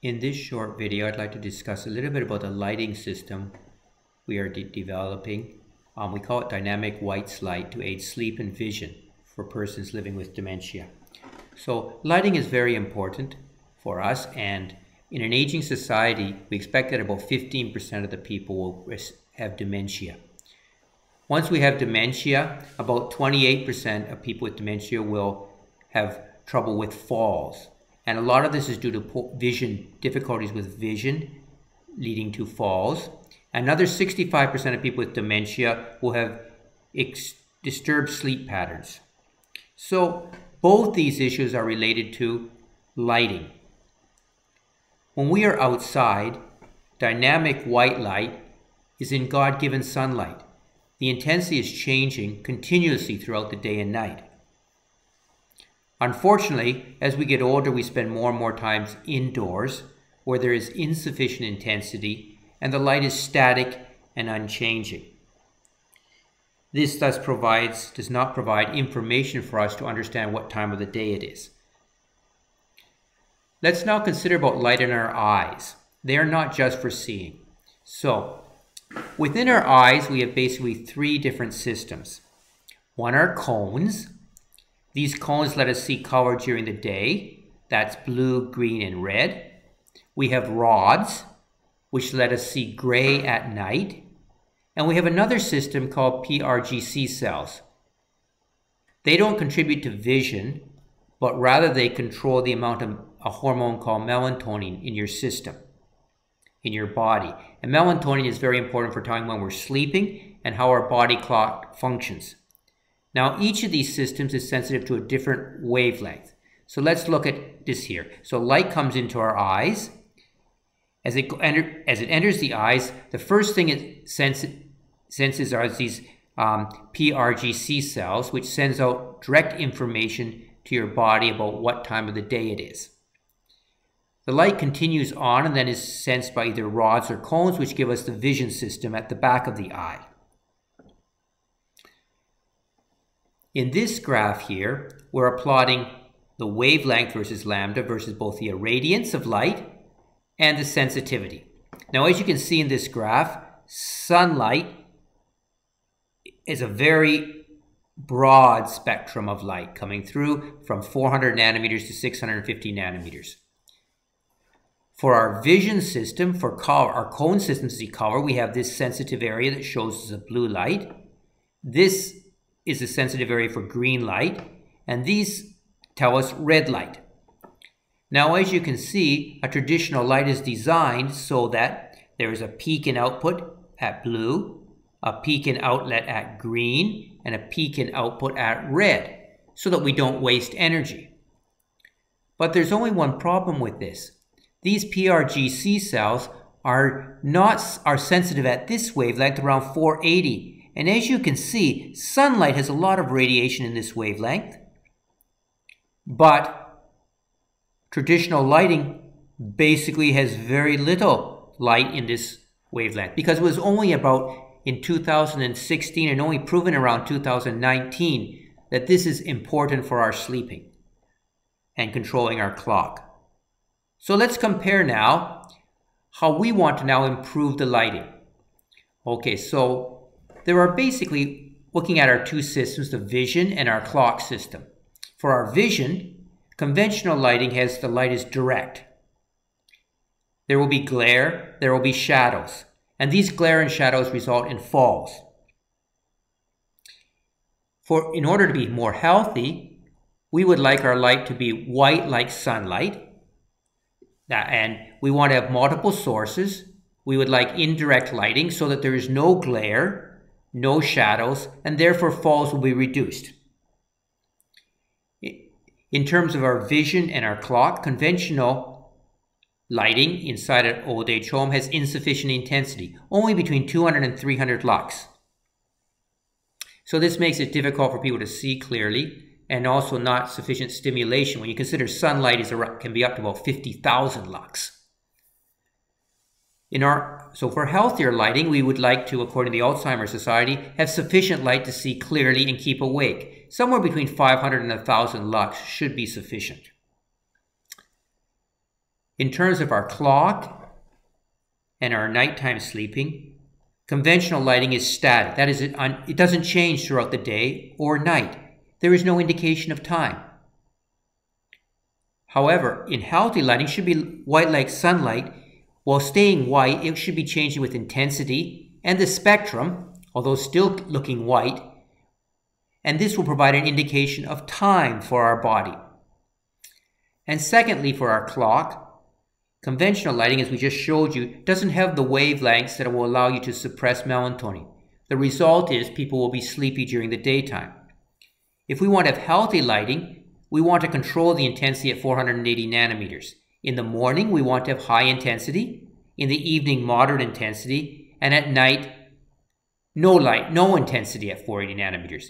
In this short video, I'd like to discuss a little bit about the lighting system we are developing. We call it dynamic Whiteslight to aid sleep and vision for persons living with dementia. So lighting is very important for us, and in an aging society, we expect that about 15% of the people will have dementia. Once we have dementia, about 28% of people with dementia will have trouble with falls. And a lot of this is due to vision, difficulties with vision leading to falls. Another 65% of people with dementia will have disturbed sleep patterns. So both these issues are related to lighting. When we are outside, dynamic white light is in God-given sunlight. The intensity is changing continuously throughout the day and night. Unfortunately, as we get older, we spend more and more times indoors where there is insufficient intensity and the light is static and unchanging. This thus does not provide information for us to understand what time of the day it is. Let's now consider about light in our eyes. They are not just for seeing. So, within our eyes, we have basically three different systems. One are cones. These cones let us see color during the day. That's blue, green, and red. We have rods, which let us see gray at night. And we have another system called PRGC cells. They don't contribute to vision, but rather they control the amount of a hormone called melatonin in your system, in your body. And melatonin is very important for telling when we're sleeping and how our body clock functions. Now, each of these systems is sensitive to a different wavelength. So let's look at this here. So light comes into our eyes. As it enters the eyes, the first thing it senses are these PRGC cells, which sends out direct information to your body about what time of the day it is. The light continues on and then is sensed by either rods or cones, which give us the vision system at the back of the eye. In this graph here, we're plotting the wavelength versus lambda versus both the irradiance of light and the sensitivity. Now, as you can see in this graph, sunlight is a very broad spectrum of light coming through from 400 nanometers to 650 nanometers. For our vision system, for color, our cone system to see color, we have this sensitive area that shows us a blue light. This is a sensitive area for green light, and these tell us red light. Now, as you can see, a traditional light is designed so that there is a peak in output at blue, a peak in outlet at green, and a peak in output at red, so that we don't waste energy. But there's only one problem with this. These PRGC cells are sensitive at this wavelength around 480. And as you can see, sunlight has a lot of radiation in this wavelength, but traditional lighting basically has very little light in this wavelength because it was only about in 2016 and only proven around 2019 that this is important for our sleeping and controlling our clock. So let's compare now how we want to now improve the lighting. Okay, so there are basically, looking at our two systems, the vision and our clock system. For our vision, conventional lighting has the light is direct. There will be glare, there will be shadows, and these glare and shadows result in falls. In order to be more healthy, we would like our light to be white like sunlight, and we want to have multiple sources. We would like indirect lighting so that there is no glare, no shadows, and therefore falls will be reduced. In terms of our vision and our clock, conventional lighting inside an old age home has insufficient intensity, only between 200 and 300 lux. So this makes it difficult for people to see clearly and also not sufficient stimulation when you consider sunlight can be up to about 50,000 lux. So for healthier lighting, we would like to, according to the Alzheimer's Society, have sufficient light to see clearly and keep awake. Somewhere between 500 and 1,000 lux should be sufficient. In terms of our clock and our nighttime sleeping, conventional lighting is static. That is, it doesn't change throughout the day or night. There is no indication of time. However, in healthy lighting, should be white like sunlight. While staying white, it should be changing with intensity and the spectrum, although still looking white. And this will provide an indication of time for our body. And secondly, for our clock, conventional lighting, as we just showed you, doesn't have the wavelengths that will allow you to suppress melatonin. The result is people will be sleepy during the daytime. If we want to have healthy lighting, we want to control the intensity at 480 nanometers. In the morning, we want to have high intensity. In the evening, moderate intensity. And at night, no intensity at 480 nanometers.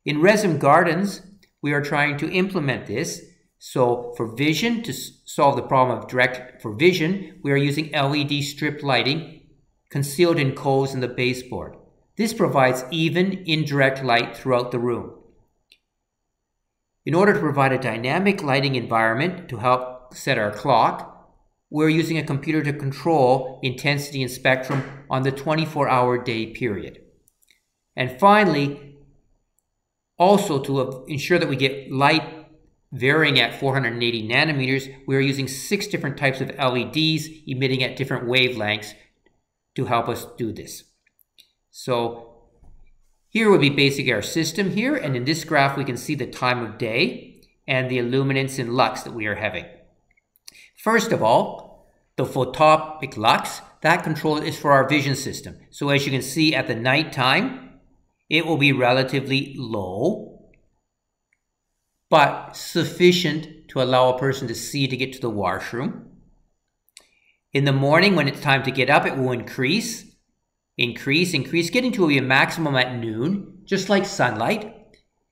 In resin gardens, we are trying to implement this. So for vision, to solve the problem of for vision, we are using LED strip lighting concealed in cones in the baseboard. This provides even indirect light throughout the room. In order to provide a dynamic lighting environment to help set our clock, we're using a computer to control intensity and spectrum on the 24-hour day period. And finally, also to ensure that we get light varying at 480 nanometers, we are using 6 different types of LEDs emitting at different wavelengths to help us do this. So here would be basically our system here, and in this graph we can see the time of day and the illuminance in lux that we are having. First of all, the photopic lux, that control is for our vision system. So as you can see at the nighttime, it will be relatively low, but sufficient to allow a person to see to get to the washroom. In the morning, when it's time to get up, it will increase, getting to a maximum at noon, just like sunlight,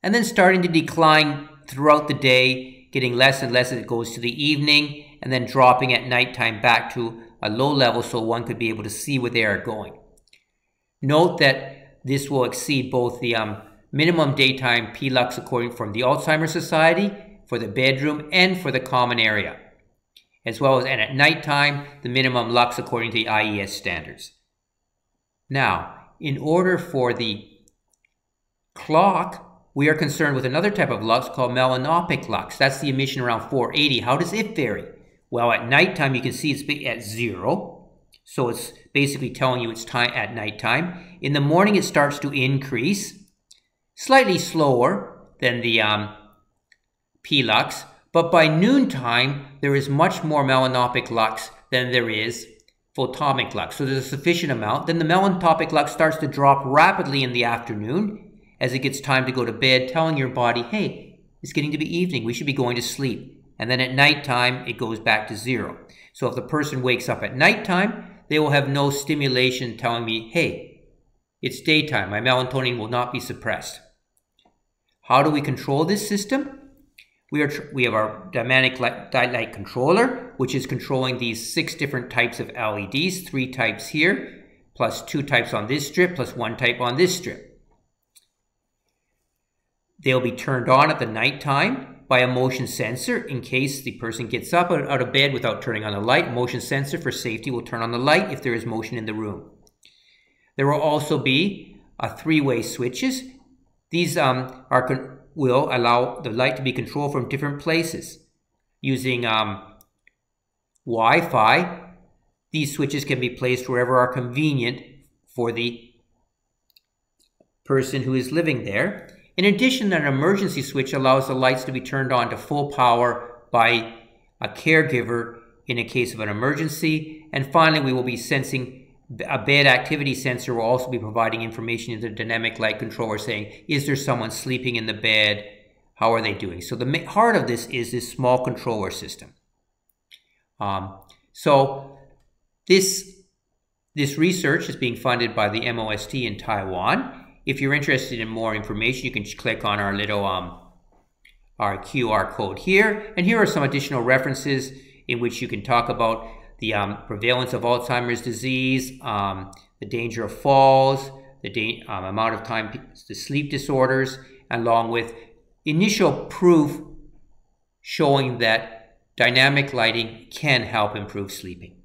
and then starting to decline throughout the day, getting less and less as it goes to the evening, and then dropping at nighttime back to a low level so one could be able to see where they are going. Note that this will exceed both the minimum daytime P-lux according from the Alzheimer's Society, for the bedroom, and for the common area, as well as, and at nighttime, the minimum lux according to the IES standards. Now, in order for the clock, we are concerned with another type of lux called melanopic lux. That's the emission around 480. How does it vary? Well, at nighttime, you can see it's at 0. So it's basically telling you it's time at nighttime. In the morning, it starts to increase, slightly slower than the P-lux. But by noontime, there is much more melanopic lux than there is photomic lux. So there's a sufficient amount. Then the melanopic lux starts to drop rapidly in the afternoon as it gets time to go to bed, telling your body, hey, it's getting to be evening. We should be going to sleep. And then at nighttime, it goes back to 0. So if the person wakes up at nighttime, they will have no stimulation telling me, hey, it's daytime. My melatonin will not be suppressed. How do we control this system? We have our dynamic light controller, which is controlling these 6 different types of LEDs, 3 types here, plus 2 types on this strip, plus 1 type on this strip. They'll be turned on at the nighttime by a motion sensor in case the person gets up out of bed without turning on the light. Motion sensor for safety will turn on the light if there is motion in the room. There will also be 3-way switches. These will allow the light to be controlled from different places. Using Wi-Fi, these switches can be placed wherever are convenient for the person who is living there. In addition, an emergency switch allows the lights to be turned on to full power by a caregiver in a case of an emergency. And finally, we will be sensing a bed activity sensor will also be providing information into the dynamic light controller saying, is there someone sleeping in the bed? How are they doing? So the heart of this is this small controller system. So this research is being funded by the MOST in Taiwan. If you're interested in more information, you can click on our little our QR code here. And here are some additional references in which you can talk about the prevalence of Alzheimer's disease, the danger of falls, the amount of time, the sleep disorders, along with initial proof showing that dynamic lighting can help improve sleeping.